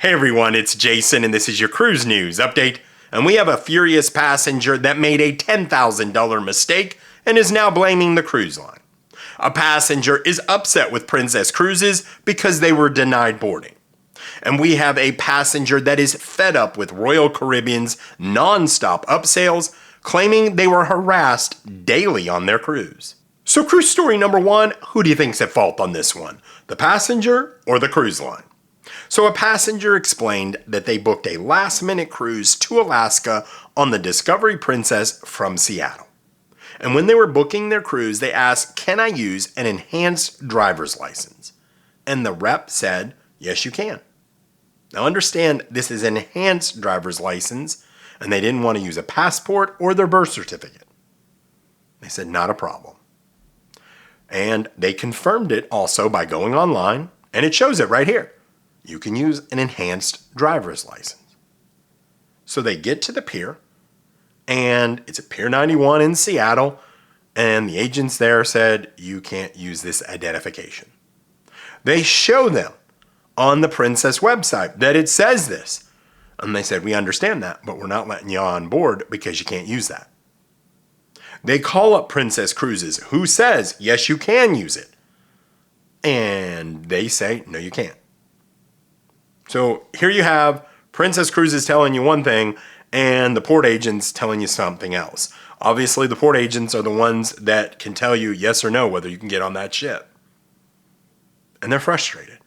Hey everyone, it's Jason and this is your cruise news update. And we have a furious passenger that made a $10,000 mistake and is now blaming the cruise line. A passenger is upset with Princess Cruises because they were denied boarding. And we have a passenger that is fed up with Royal Caribbean's non-stop upsells, claiming they were harassed daily on their cruise. So cruise story number one, who do you think's at fault on this one? The passenger or the cruise line? So a passenger explained that they booked a last-minute cruise to Alaska on the Discovery Princess from Seattle. And when they were booking their cruise, they asked, "Can I use an enhanced driver's license?" And the rep said, "Yes, you can." Now understand, this is an enhanced driver's license, and they didn't want to use a passport or their birth certificate. They said, "Not a problem." And they confirmed it also by going online, and it shows it right here. You can use an enhanced driver's license. So they get to the pier, and it's at Pier 91 in Seattle, and the agents there said, "You can't use this identification." They show them on the Princess website that it says this, and they said, "We understand that, but we're not letting you on board because you can't use that." They call up Princess Cruises, who says, "Yes, you can use it." And they say, "No, you can't." So here you have Princess Cruises telling you one thing and the port agents telling you something else. Obviously, the port agents are the ones that can tell you yes or no whether you can get on that ship. And they're frustrated.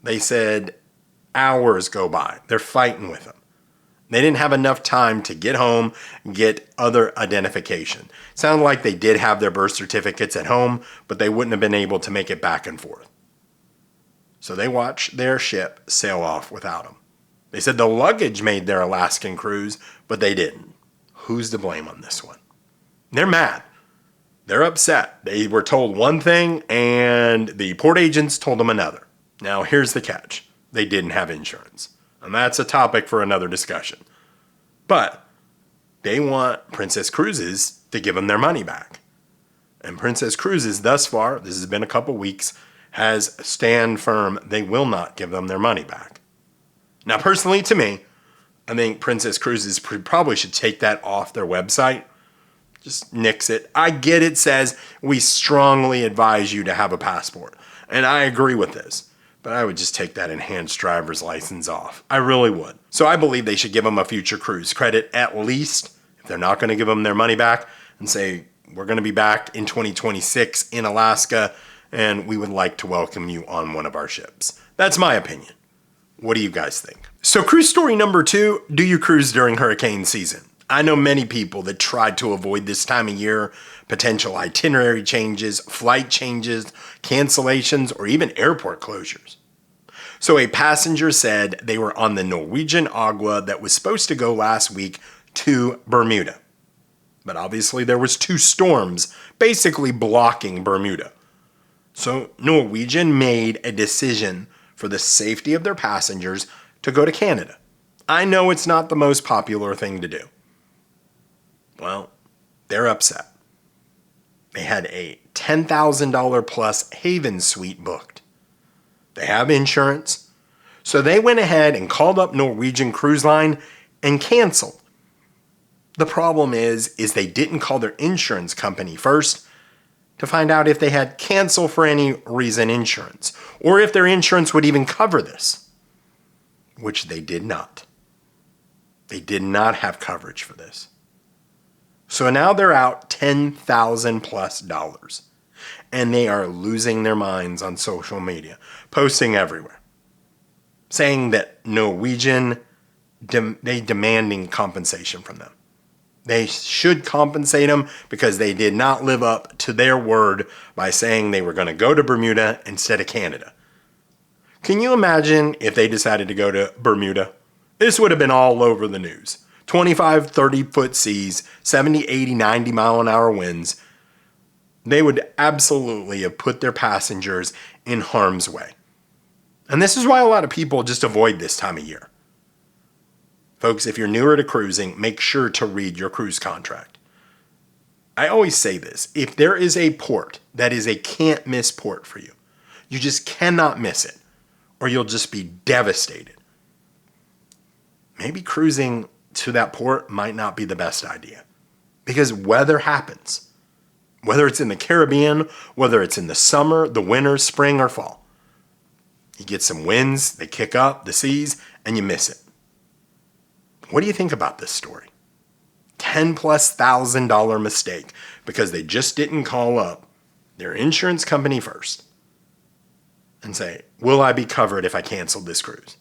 They said hours go by. They're fighting with them. They didn't have enough time to get home and get other identification. Sounded like they did have their birth certificates at home, but they wouldn't have been able to make it back and forth. So they watched their ship sail off without them. They said the luggage made their Alaskan cruise, but they didn't. Who's to blame on this one? They're mad. They're upset. They were told one thing and the port agents told them another. Now here's the catch. They didn't have insurance. And that's a topic for another discussion. But they want Princess Cruises to give them their money back. And Princess Cruises thus far, this has been a couple weeks, has stand firm they will not give them their money back. Now, personally, to me, I think Princess Cruises probably should take that off their website. Just nix it. I get it says we strongly advise you to have a passport, and I agree with this, but I would just take that enhanced driver's license off. I really would. So I believe they should give them a future cruise credit, at least, if they're not going to give them their money back, and say, "We're going to be back in 2026 in Alaska, and we would like to welcome you on one of our ships." That's my opinion. What do you guys think? So cruise story number two, do you cruise during hurricane season? I know many people that tried to avoid this time of year, potential itinerary changes, flight changes, cancellations, or even airport closures. So a passenger said they were on the Norwegian Agua that was supposed to go last week to Bermuda. But obviously there was two storms basically blocking Bermuda. So Norwegian made a decision for the safety of their passengers to go to Canada. I know it's not the most popular thing to do. Well, they're upset. They had a $10,000 plus Haven suite booked. They have insurance. So they went ahead and called up Norwegian Cruise Line and canceled. The problem is they didn't call their insurance company first to find out if they had cancel for any reason insurance, or if their insurance would even cover this, which they did not. They did not have coverage for this. So now they're out $10,000 plus, and they are losing their minds on social media, posting everywhere, saying that Norwegian, they demanding compensation from them. They should compensate them because they did not live up to their word by saying they were going to go to Bermuda instead of Canada. Can you imagine if they decided to go to Bermuda? This would have been all over the news. 25, 30-foot seas, 70, 80, 90 mile an hour winds. They would absolutely have put their passengers in harm's way. And this is why a lot of people just avoid this time of year. Folks, if you're newer to cruising, make sure to read your cruise contract. I always say this, if there is a port that is a can't miss port for you, you just cannot miss it, or you'll just be devastated. Maybe cruising to that port might not be the best idea because weather happens. Whether it's in the Caribbean, whether it's in the summer, the winter, spring, or fall. You get some winds, they kick up the seas, and you miss it. What do you think about this story? $10,000+ mistake because they just didn't call up their insurance company first and say, will I be covered if I cancel this cruise?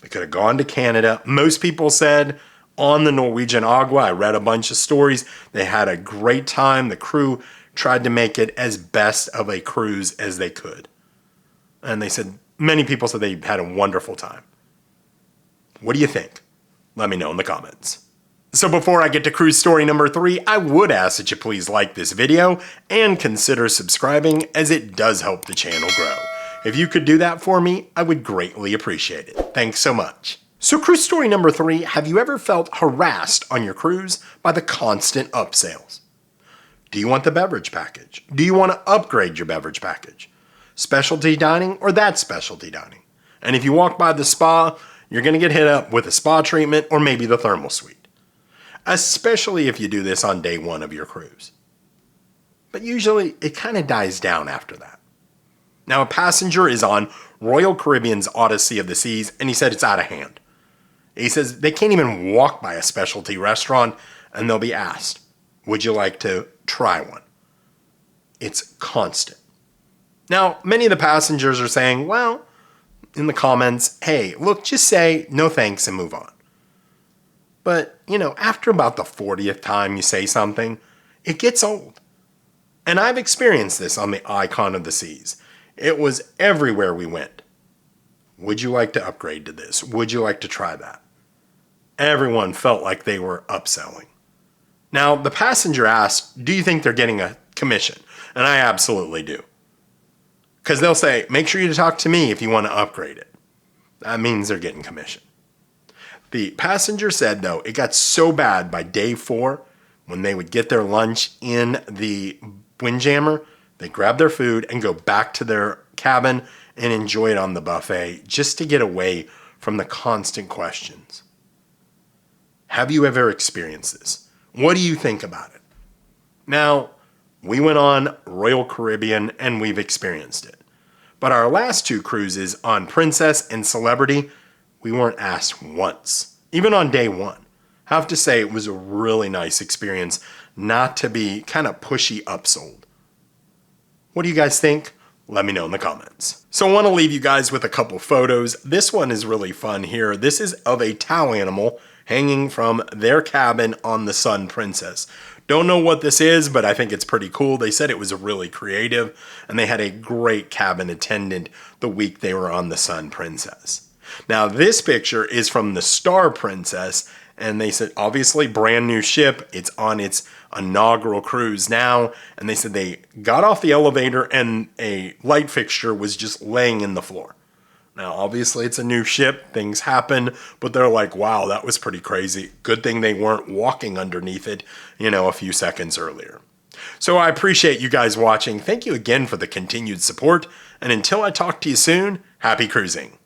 They could have gone to Canada. Most people said on the Norwegian Agua, I read a bunch of stories. They had a great time. The crew tried to make it as best of a cruise as they could. And they said, many people said they had a wonderful time. What do you think? Let me know in the comments. So before I get to cruise story number 3, I would ask that you please like this video and consider subscribing as it does help the channel grow. If you could do that for me, I would greatly appreciate it. Thanks so much. So cruise story number 3, have you ever felt harassed on your cruise by the constant upsells? Do you want the beverage package? Do you want to upgrade your beverage package? Specialty dining or that specialty dining? And if you walk by the spa, you're going to get hit up with a spa treatment or maybe the thermal suite. Especially if you do this on day 1 of your cruise. But usually it kind of dies down after that. Now a passenger is on Royal Caribbean's Odyssey of the Seas and he said it's out of hand. He says they can't even walk by a specialty restaurant and they'll be asked, would you like to try one? It's constant. Now, many of the passengers are saying, well, in the comments, hey, look, just say no thanks and move on. But, after about the 40th time you say something, it gets old. And I've experienced this on the Icon of the Seas. It was everywhere we went. Would you like to upgrade to this? Would you like to try that? Everyone felt like they were upselling. Now, the passenger asked, do you think they're getting a commission? And I absolutely do. Because they'll say, make sure you talk to me if you want to upgrade it. That means they're getting commission. The passenger said, though, it got so bad by day 4, when they would get their lunch in the Windjammer, they grab their food and go back to their cabin and enjoy it on the buffet just to get away from the constant questions. Have you ever experienced this? What do you think about it? Now, we went on Royal Caribbean and we've experienced it. But our last 2 cruises on Princess and Celebrity, we weren't asked once, even on day 1. I have to say it was a really nice experience not to be kind of pushy upsold. What do you guys think? Let me know in the comments. So I want to leave you guys with a couple photos. This one is really fun here. This is of a towel animal hanging from their cabin on the Sun Princess. Don't know what this is, but I think it's pretty cool. They said it was really creative, and they had a great cabin attendant the week they were on the Sun Princess. Now, this picture is from the Star Princess, and they said, obviously, brand new ship. It's on its inaugural cruise now, and they said they got off the elevator, and a light fixture was just laying in the floor. Now, obviously, it's a new ship. Things happen, but they're like, wow, that was pretty crazy. Good thing they weren't walking underneath it, a few seconds earlier. So I appreciate you guys watching. Thank you again for the continued support. And until I talk to you soon, happy cruising.